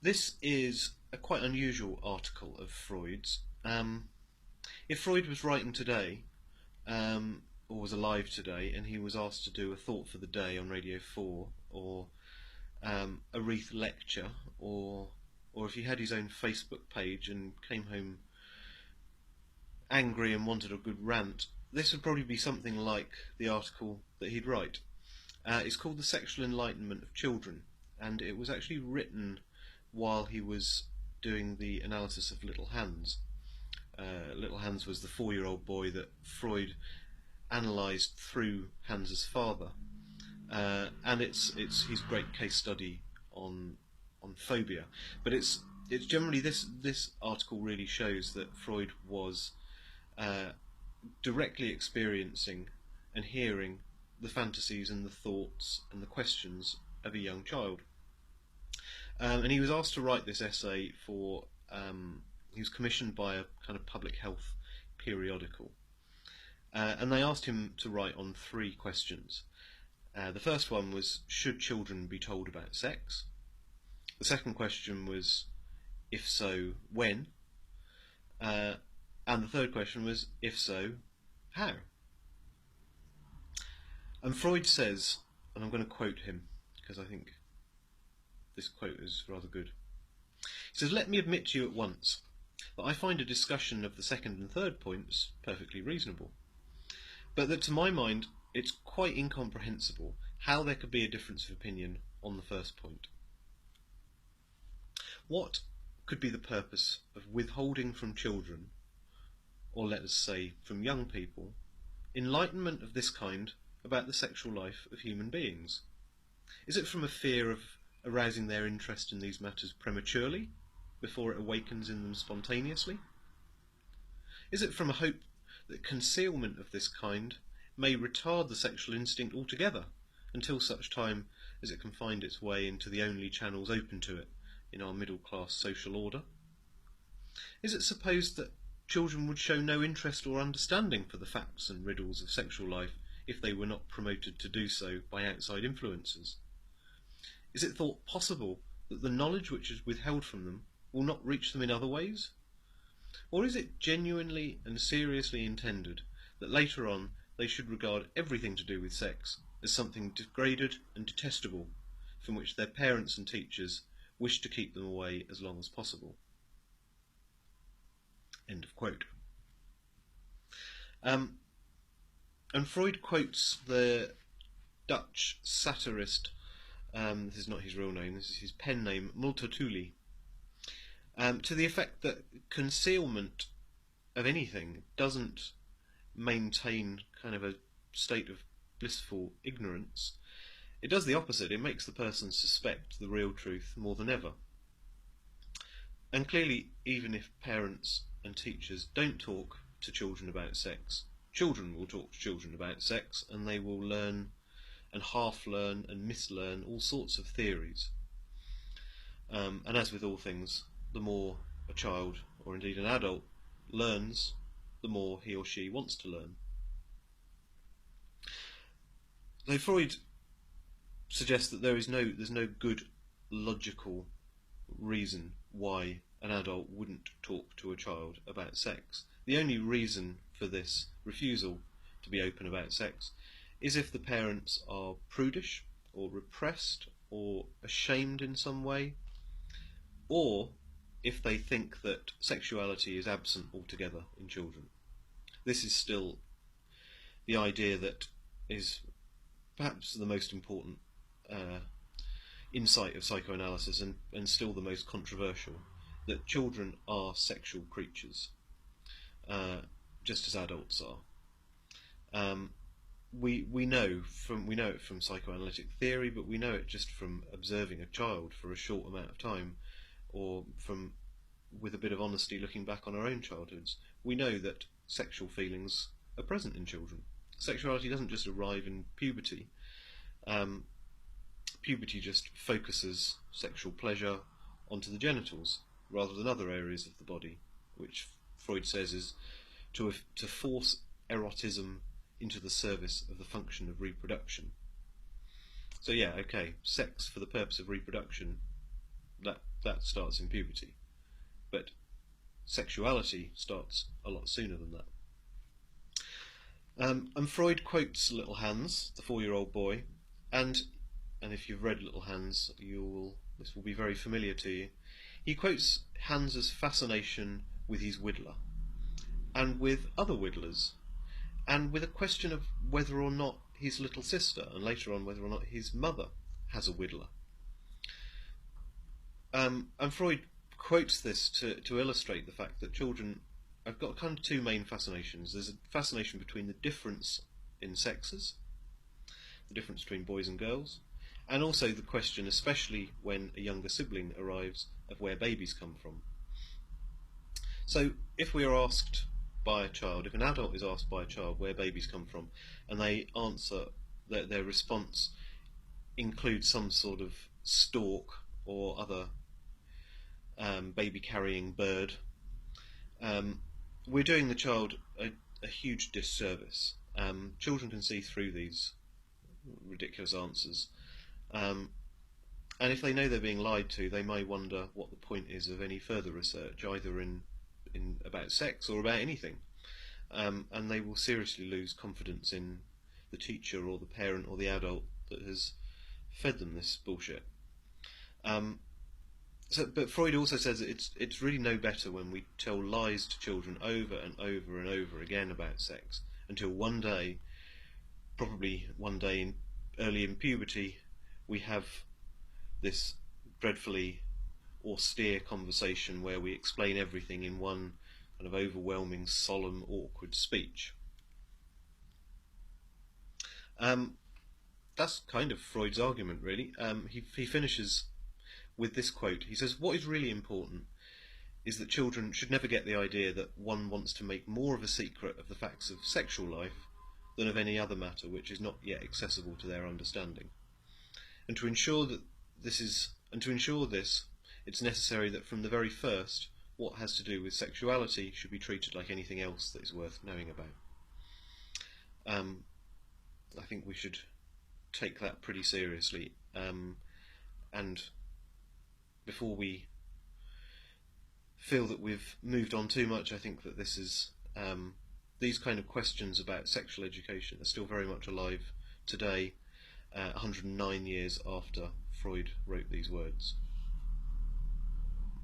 This is a quite unusual article of Freud's. If Freud was writing today, or was alive today, and he was asked to do a thought for the day on Radio 4, or a wreath lecture, or if he had his own Facebook page and came home angry and wanted a good rant, this would probably be something like the article that he'd write. It's called The Sexual Enlightenment of Children, and it was actually written while he was doing the analysis of Little Hans. Little Hans was the 4-year-old boy that Freud analysed through Hans's father, and it's his great case study on phobia. But it's generally this article really shows that Freud was directly experiencing and hearing the fantasies and the thoughts and the questions of a young child. And he was asked to write this essay for, he was commissioned by a kind of public health periodical. And they asked him to write on 3 questions. The first one was, should children be told about sex? The second question was, if so, when? And the third question was, if so, how? And Freud says, and I'm going to quote him because I think this quote is rather good. He says, "Let me admit to you at once that I find a discussion of the second and third points perfectly reasonable, but that to my mind it's quite incomprehensible how there could be a difference of opinion on the first point. What could be the purpose of withholding from children, or let us say from young people, enlightenment of this kind about the sexual life of human beings? Is it from a fear of arousing their interest in these matters prematurely, before it awakens in them spontaneously? Is it from a hope that concealment of this kind may retard the sexual instinct altogether, until such time as it can find its way into the only channels open to it in our middle-class social order? Is it supposed that children would show no interest or understanding for the facts and riddles of sexual life if they were not promoted to do so by outside influences? Is it thought possible that the knowledge which is withheld from them will not reach them in other ways? Or is it genuinely and seriously intended that later on they should regard everything to do with sex as something degraded and detestable, from which their parents and teachers wish to keep them away as long as possible?" End of quote. And Freud quotes the Dutch satirist, this is not his real name, this is his pen name, Multatuli, to the effect that concealment of anything doesn't maintain kind of a state of blissful ignorance. It does the opposite. It makes the person suspect the real truth more than ever. And clearly, even if parents and teachers don't talk to children about sex, children will talk to children about sex, and they will learn and half-learn and mislearn all sorts of theories. And as with all things, the more a child, or indeed an adult, learns, the more he or she wants to learn. So Freud suggests that there's no good logical reason why an adult wouldn't talk to a child about sex. The only reason for this refusal to be open about sex is if the parents are prudish or repressed or ashamed in some way, or if they think that sexuality is absent altogether in children. This is still the idea that is perhaps the most important insight of psychoanalysis, and still the most controversial, that children are sexual creatures, just as adults are. We know it from psychoanalytic theory, but we know it just from observing a child for a short amount of time, or from, with a bit of honesty, looking back on our own childhoods. We know that sexual feelings are present in children. Sexuality doesn't just arrive in puberty. Puberty just focuses sexual pleasure onto the genitals rather than other areas of the body, which Freud says is to force erotism into the service of the function of reproduction. So yeah, okay, sex for the purpose of reproduction, that starts in puberty. But sexuality starts a lot sooner than that. And Freud quotes Little Hans, the 4-year-old boy, and if you've read Little Hans, this will be very familiar to you. He quotes Hans's fascination with his whittler, and with other whittlers, and with a question of whether or not his little sister, and later on whether or not his mother, has a whittler. And Freud quotes this to illustrate the fact that children have got kind of two main fascinations. There's a fascination between the difference in sexes, the difference between boys and girls, and also the question, especially when a younger sibling arrives, of where babies come from. So if we are asked by a child, if an adult is asked by a child where babies come from, and they answer, their response includes some sort of stork or other baby carrying bird, we're doing the child a huge disservice. Children can see through these ridiculous answers, and if they know they're being lied to, they may wonder what the point is of any further research, either in about sex or about anything, and they will seriously lose confidence in the teacher or the parent or the adult that has fed them this bullshit. But Freud also says that it's really no better when we tell lies to children over and over and over again about sex, until one day, probably one day early in puberty, we have this dreadfully austere conversation where we explain everything in one kind of overwhelming, solemn, awkward speech. That's kind of Freud's argument, really. He finishes with this quote. He says, "What is really important is that children should never get the idea that one wants to make more of a secret of the facts of sexual life than of any other matter which is not yet accessible to their understanding. And to ensure this, it's necessary that from the very first, what has to do with sexuality should be treated like anything else that is worth knowing about." I think we should take that pretty seriously, and before we feel that we've moved on too much, I think that this is these kind of questions about sexual education are still very much alive today, 109 years after Freud wrote these words.